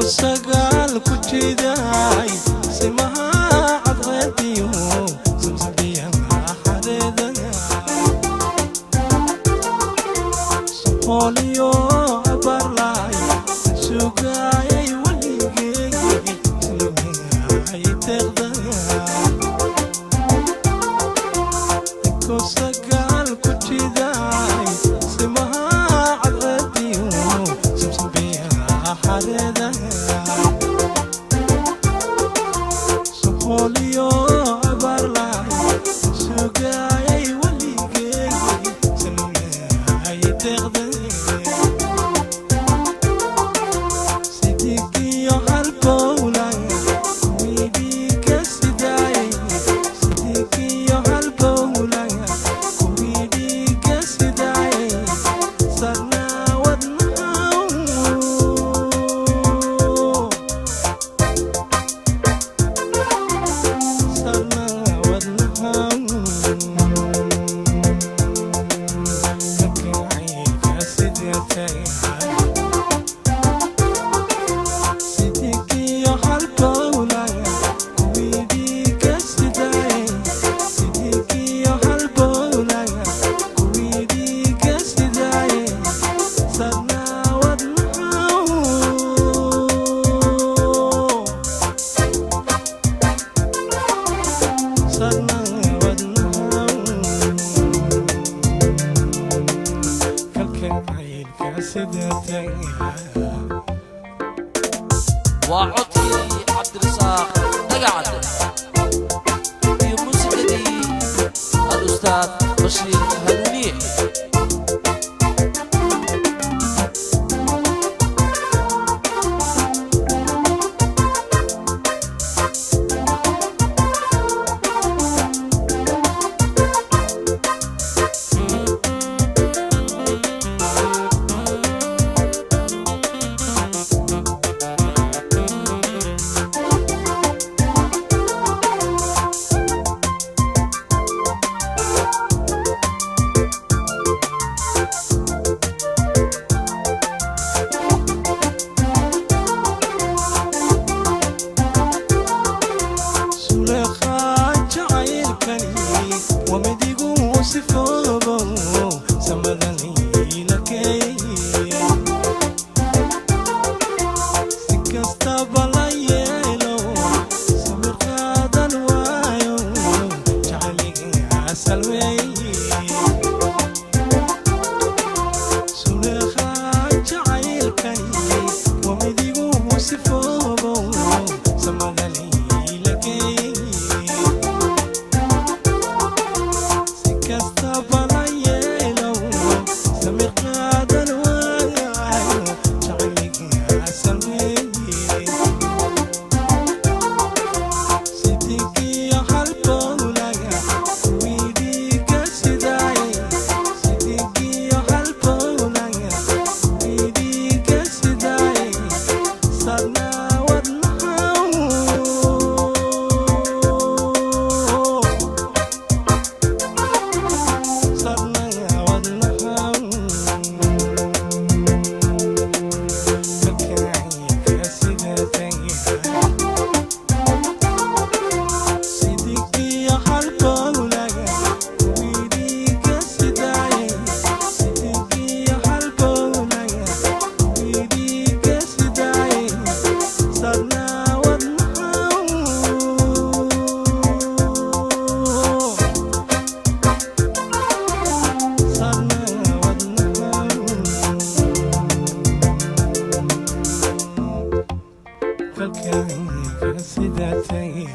sagal ku jiday simaha cadqadiyo samsabiyan xareedana sooliyo abarlay sugayay waligay ay taqdana ko sagal ku jiday simaha cadqadiyo samsabiyan xareedana Olio abarlay sugayay waligay ay taqday sidiqiyo halbowlan kuwidi ka siday sidiqiyo halbowlan kuwidi ka siday sarna wadnaw وعطي عبد الرزاق دقعد في موسيقى الأستاذ بشير هنوني Sidiki halbowlan kuwidi ka siday kalkayga sidaa tagay